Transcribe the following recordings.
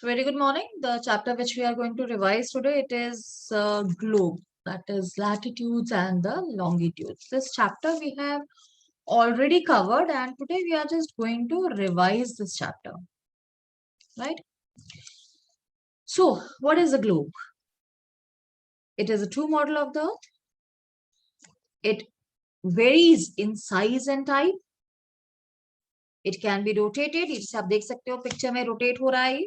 Very good morning. The chapter which we are going to revise today, it is globe, that is latitudes and the longitudes. This chapter we have already covered, and today we are just going to revise this chapter, right? So, what is a globe? It is a true model of the Earth. It varies in size and type. It can be rotated. जैसे आप देख सकते हो picture में rotate हो रहा है.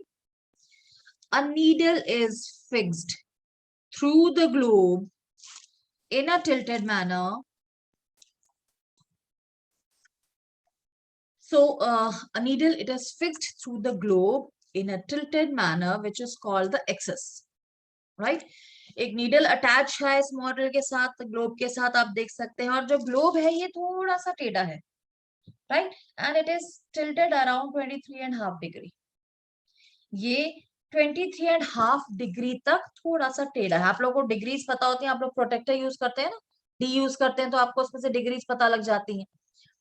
A needle is fixed through the globe in a tilted manner. So a needle, it is fixed through the globe in a tilted manner, which is called the axis, right? एक needle attach है इस model के साथ, globe के साथ आप देख सकते हैं, और जो ग्लोब है ये थोड़ा सा टेढ़ा है, right? And it is tilted around 23.5 degree. ये 23.5 डिग्री तक थोड़ा सा टेढ़ा है. आप लोगों को डिग्रीज पता होती है, आप लोग प्रोटेक्टर यूज करते हैं ना, डी यूज करते हैं, तो आपको उसमें से डिग्रीज पता लग जाती हैं,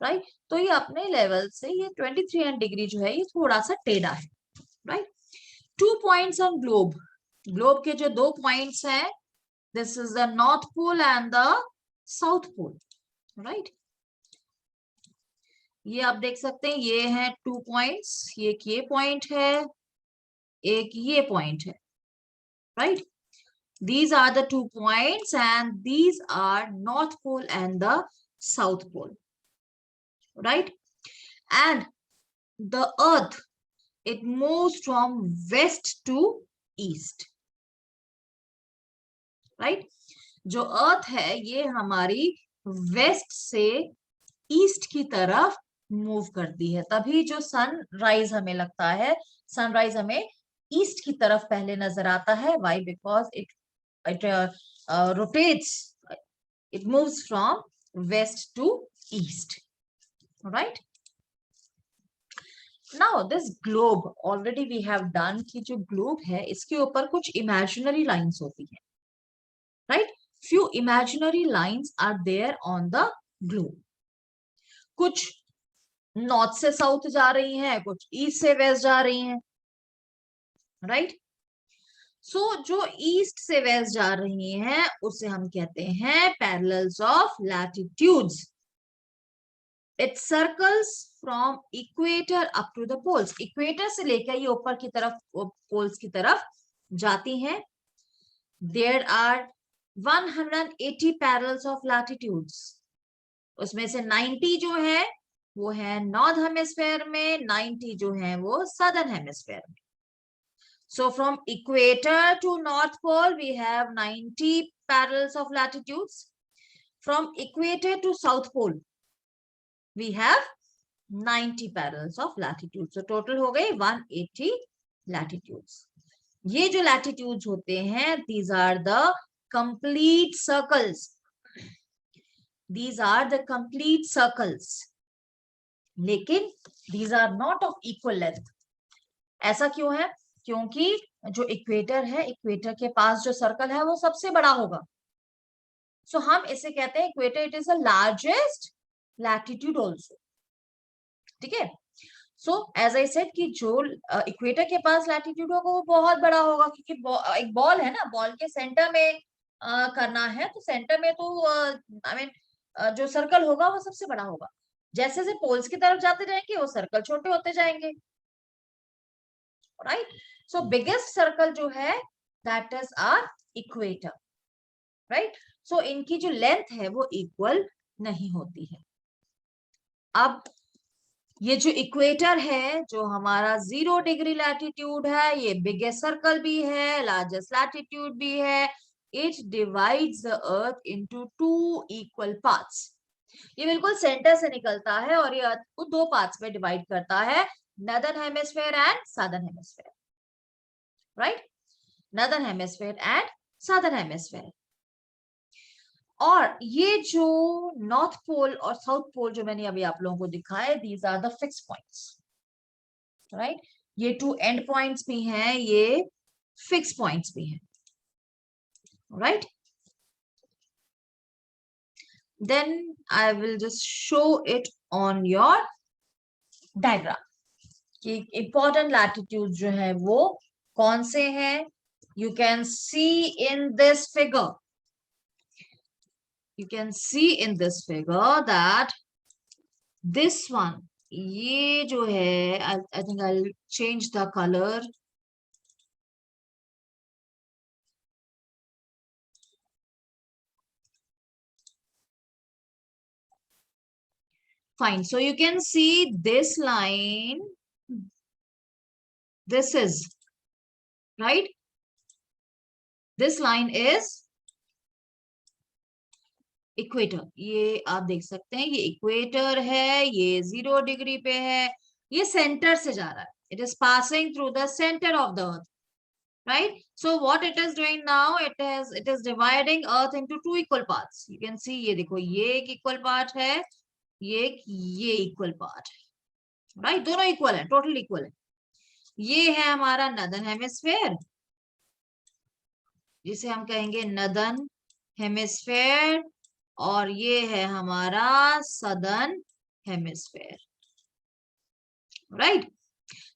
राइट? तो ये अपने लेवल से ये 23 डिग्री जो है ये थोड़ा सा टेढ़ा है, right? 2 points on globe. Globe के जो 2 पॉइंट्स हैं, this is the north pole and the south pole, right? ये आप देख सकते हैं, ये है 2 पॉइंट्स. ये पॉइंट है, एक ये पॉइंट है, right? These are the 2 points and these are North Pole and the South Pole, right? And the Earth, it moves from west to east, right? जो Earth है ये हमारी वेस्ट से ईस्ट की तरफ मूव करती है. तभी जो सनराइज हमें लगता है, सनराइज हमें ईस्ट की तरफ पहले नजर आता है. Why? Because it rotates, it moves from west to east, right? Now this globe, already we have done कि जो globe है इसके ऊपर कुछ imaginary lines होती है, right? Few imaginary lines are there on the globe. कुछ नॉर्थ से साउथ जा रही हैं, कुछ ईस्ट से वेस्ट जा रही हैं, राइट? सो जो ईस्ट से वेस्ट जा रही हैं उसे हम कहते हैं parallels of latitudes. It circles from equator up to the poles. Equator से लेकर ये ऊपर की तरफ पोल्स की तरफ जाती हैं. There are 180 parallels of latitudes. उसमें से 90 जो है वो है नॉर्थ हेमिस्फेयर में, 90 जो है वो सदर्न हेमिस्फेयर में. So from equator to North Pole, we have 90 parallels of latitudes. From equator to South Pole, we have 90 parallels of latitudes. So total हो गए 180 latitudes. ये जो latitudes होते हैं, these are the complete circles. These are the complete circles. लेकिन these are not of equal length. ऐसा क्यों है? क्योंकि जो इक्वेटर है, इक्वेटर के पास जो सर्कल है वो सबसे बड़ा होगा. सो हम इसे कहते हैं equator, it is the largest latitude also, ठीक है? सो एज आई सेड कि जो इक्वेटर के पास लैटिट्यूड होगा वो बहुत बड़ा होगा, क्योंकि एक बॉल है ना, बॉल के सेंटर में करना है, तो सेंटर में तो आई मीन जो सर्कल होगा वो सबसे बड़ा होगा. जैसे जैसे पोल्स की तरफ जाते जाएंगे वो सर्कल छोटे होते जाएंगे, राइट? सो बिगेस्ट सर्कल जो है that is our equator, right? So इनकी जो लेंथ है वो इक्वल नहीं होती है. अब ये जो इक्वेटर है, जो हमारा 0 डिग्री लैटिट्यूड है, ये बिगेस्ट सर्कल भी है, लार्जेस्ट लैटिट्यूड भी है. It divides the earth into 2 equal parts. ये बिल्कुल सेंटर से निकलता है और ये अर्थ को 2 पार्ट्स में डिवाइड करता है, northern hemisphere and southern hemisphere, right? Northern hemisphere and southern hemisphere. और ये जो नॉर्थ पोल और साउथ पोल जो मैंने अभी आप लोगों को दिखाए, these are the fix points, right? ये 2 एंड पॉइंट्स भी हैं, ये फिक्स पॉइंट्स भी हैं, right? Then I will just show it on your diagram कि इंपॉर्टेंट लैटिट्यूड जो है वो कौन से हैं? You can see in this figure. You can see in this figure that this one, ये जो है, I think I'll change the color. Fine. So you can see this line. This is right. This line is equator. ये आप देख सकते हैं, ये equator है, ये 0 डिग्री पे है, ये सेंटर से जा रहा है. It is passing through the centre of the earth, right? So what it is doing now, it is dividing earth into two equal parts. You can see, ये देखो, ये एक equal part है, ये equal part है, right? दोनों equal है, total equal है. ये है हमारा northern hemisphere, जिसे हम कहेंगे northern hemisphere, और ये है हमारा southern hemisphere, right?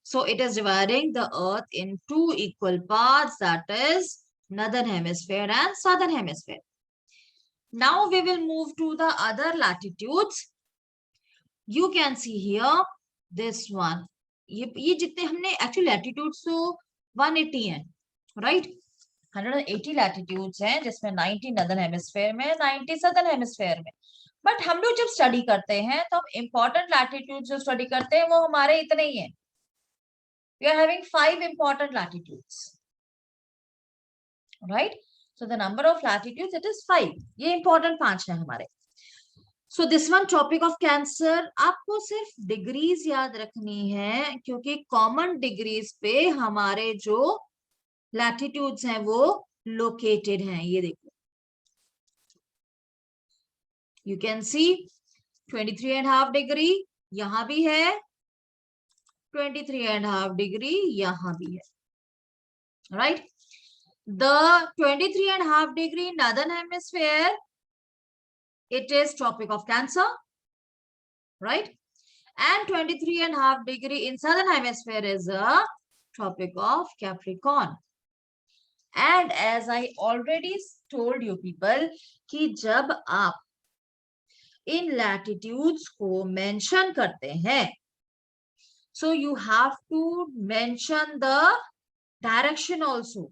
So it is dividing the earth in two equal parts, that is northern hemisphere and southern hemisphere. Now we will move to the other latitudes. You can see here this one. ये जितने हमने actually latitudes तो 180 हैं, right? 180 latitudes हैं, जिसमें 90 northern hemisphere में, 90 southern hemisphere में. But हम लोग जब study करते हैं तो हम important latitudes जो study करते हैं वो हमारे इतने ही हैं. We are having 5 important latitudes, right? So the number of latitudes, it is 5. ये important 5 है हमारे. So this one, Tropic of Cancer, आपको सिर्फ डिग्रीज याद रखनी है, क्योंकि कॉमन डिग्रीज पे हमारे जो लैटिट्यूड्स हैं वो लोकेटेड हैं. ये देखो, यू कैन सी 23.5 डिग्री यहां भी है, 23.5 डिग्री यहां भी है, right? The 23.5 degree northern hemisphere, it is Tropic of Cancer, right? And 23.5 degree in southern hemisphere is a Tropic of Capricorn. And as I already told you people, कि जब आप इन latitudes को mention करते हैं, so you have to mention the direction also.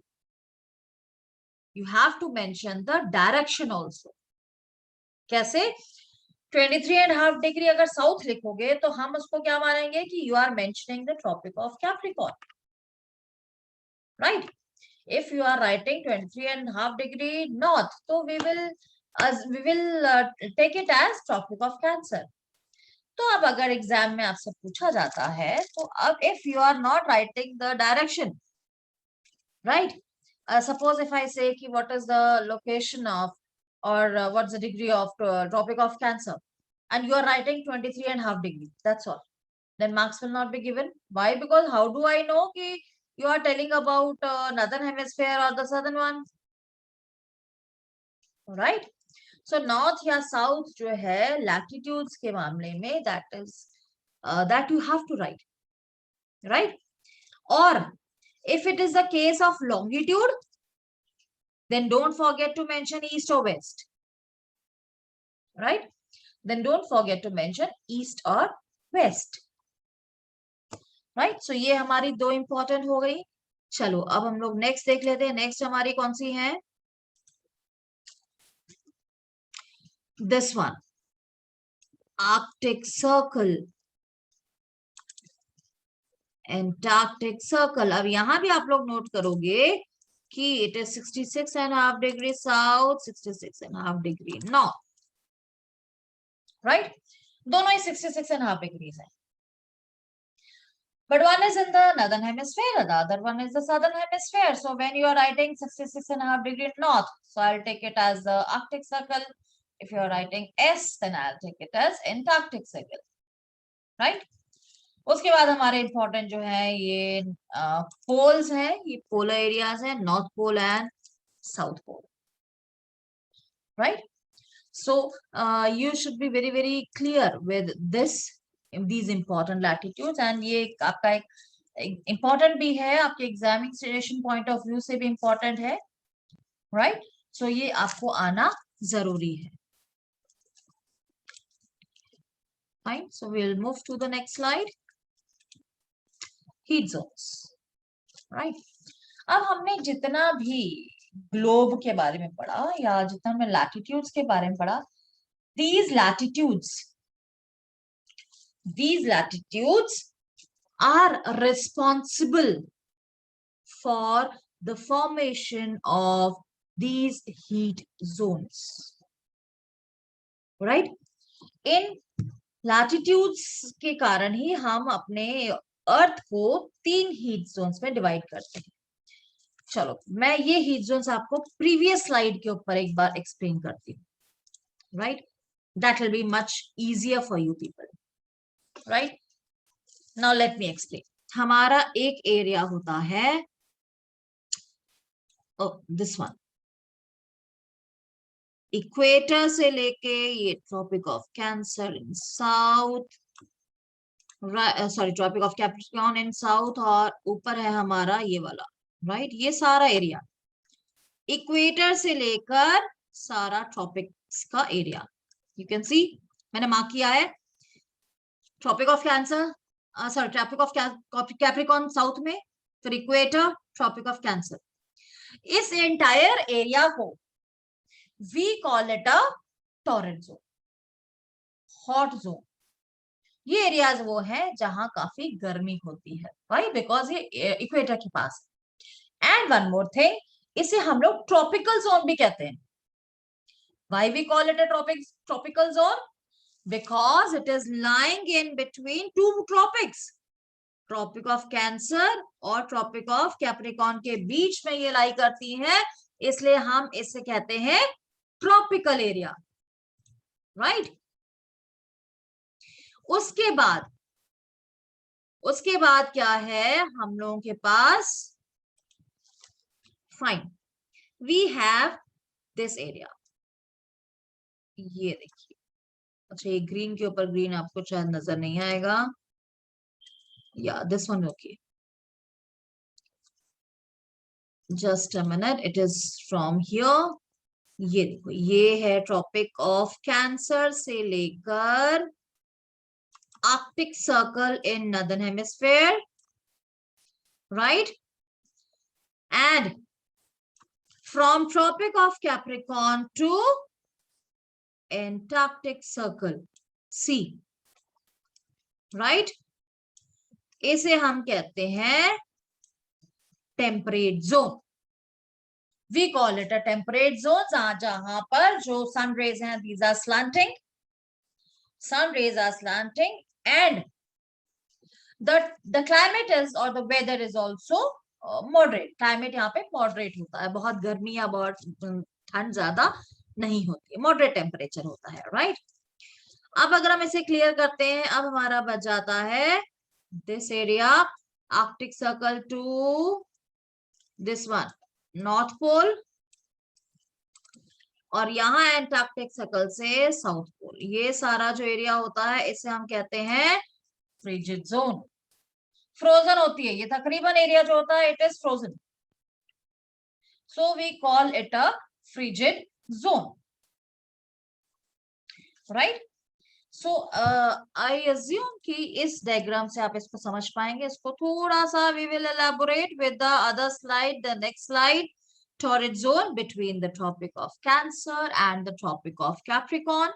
You have to mention the direction also. कैसे? 23.5 degree अगर south लिखोगे तो हम उसको क्या मानेंगे कि you are mentioning the tropic of Capricorn, right? If you are writing 23.5 degree north, तो we will take it as tropic of Cancer. तो अब अगर एग्जाम में आपसे पूछा जाता है, तो अब if you are not writing the direction, right? Suppose if I say कि what is the location of or what's the degree of Tropic of Cancer, and you are writing 23.5 degree, that's all, then marks will not be given. Why? Because how do I know ki you are telling about northern hemisphere or the southern one, right? So north या south जो है latitudes के मामले में, that is that you have to write, right? Or if it is the case of longitude, then don't forget to mention east or west, right? Then don't forget to mention east or west, right? So ये हमारी 2 important हो गई. चलो अब हम लोग next देख लेते हैं. नेक्स्ट हमारी कौन सी है? This one, Arctic circle, Antarctic circle. अब यहां भी आप लोग नोट करोगे कि it is 66.5 degree south, 66.5 degree north, right? दोनों ही 66.5 डिग्रीज है. But one is in the northern hemisphere, the other one is the southern hemisphere. So when you are writing 66.5 degree north, so I'll take it as the Arctic Circle. If you are writing S, then I'll take it as Antarctic Circle, right? उसके बाद हमारे important जो है ये poles है, ये polar areas है, North Pole and South Pole, right? So you should be very clear with this, these important latitudes. And ये आपका एक इंपॉर्टेंट भी है, आपके एग्जामिनेशन पॉइंट ऑफ व्यू से भी इंपॉर्टेंट है, राइट? सो ये आपको आना जरूरी है. Fine, so we will move to the next slide. Heat zones, right? अब हमने जितना भी ग्लोब के बारे में पढ़ा या जितना हमने लैटिट्यूड्स के बारे में पढ़ा, these latitudes are responsible for the formation of these heat zones, right? In latitudes के कारण ही हम अपने अर्थ को 3 हीट जोन्स में डिवाइड करते हैं. चलो मैं ये हीट जोन्स आपको प्रीवियस स्लाइड के ऊपर एक बार एक्सप्लेन करती हूँ, right? That will be much easier for you people, right? Now let me explain. हमारा एक एरिया होता है, दिस वन, इक्वेटर से लेके ये tropic of Cancer in south, sorry tropic of Capricorn in south, और ऊपर है हमारा ये वाला, राइट? ये सारा एरिया इक्वेटर से लेकर सारा ट्रॉपिक्स का एरिया, यू कैन सी मैंने मार्क किया है. Tropic of Cancer, sorry tropic of Capricorn south में, फिर इक्वेटर, ट्रॉपिक ऑफ कैंसर. इस एंटायर एरिया को we call it a torrid zone, hot zone. ये एरियाज वो है जहां काफी गर्मी होती है, राइट? बिकॉज ये इक्वेटर के पास. एंड वन मोर थिंग, इसे हम लोग ट्रॉपिकल जोन भी कहते हैं. Why we call it a tropical zone? Because it is lying in between 2 tropics, tropic of Cancer और ट्रॉपिक ऑफ कैप्रिकॉर्न के बीच में ये लाई करती है, इसलिए हम इसे कहते हैं ट्रॉपिकल एरिया, राइट? उसके बाद क्या है हम लोगों के पास? Fine, we have this area. ये देखिए, अच्छा ये ग्रीन के ऊपर ग्रीन आपको शायद नजर नहीं आएगा, या this one, okay, just a minute, it is from here. ये देखो, ये है ट्रॉपिक ऑफ कैंसर से लेकर Arctic circle in northern hemisphere, right? And from tropic of Capricorn to Antarctic circle, see, right? इसे हम कहते हैं temperate zone. We call it a temperate zone, जहां पर जो सन रेज हैं, these are slanting, sun rays are slanting, and the climate is, or the weather is also moderate. Climate यहाँ पे मॉडरेट होता है, बहुत गर्मी या बहुत ठंड ज्यादा नहीं होती है, मॉडरेट टेम्परेचर होता है, राइट? अब अगर हम इसे क्लियर करते हैं, अब हमारा बच जाता है this area, Arctic circle to this one, north pole, और यहाँ एंटार्क्टिक सर्कल से साउथ पोल. ये सारा जो एरिया होता है इसे हम कहते हैं फ्रिजिड जोन. फ्रोजन होती है ये तकरीबन एरिया जो होता है, it is frozen, so we call it a frigid zone, right? So I assume कि इस डायग्राम से आप इसको समझ पाएंगे. इसको थोड़ा सा we will elaborate with the other slide, the next slide. Torrid zone between the Tropic of Cancer and the Tropic of Capricorn.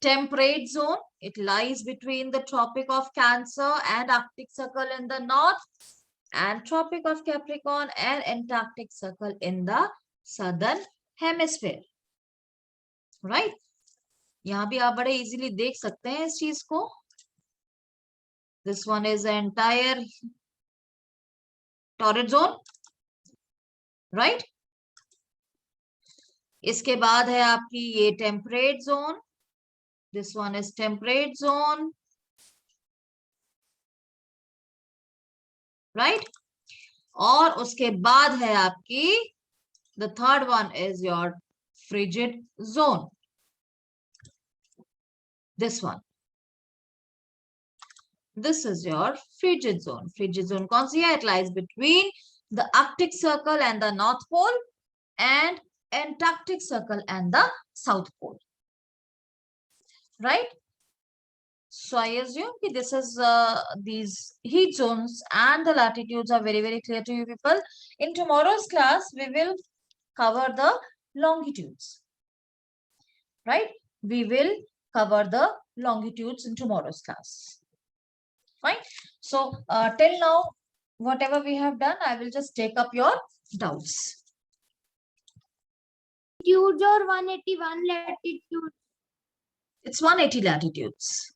Temperate zone, it lies between the Tropic of Cancer and Arctic Circle in the north, and Tropic of Capricorn and Antarctic Circle in the southern hemisphere, right? यहाँ भी आप बड़े easily देख सकते हैं इस चीज को. This one is the entire torrid zone, right? इसके बाद है आपकी ये temperate zone, this one is temperate zone, right? और उसके बाद है आपकी the third one is your frigid zone, this one, This is your frigid zone. Frigid zone कौन सी है? It lies between the Arctic Circle and the North Pole and Antarctic Circle and the South Pole. Right? So I assume that this is these heat zones and the latitudes are very, very clear to you people. In tomorrow's class, we will cover the longitudes. Right? We will cover the longitudes in tomorrow's class. Fine. So till now, whatever we have done, I will just take up your doubts. Latitudes or 181 latitudes? It's 180 latitudes.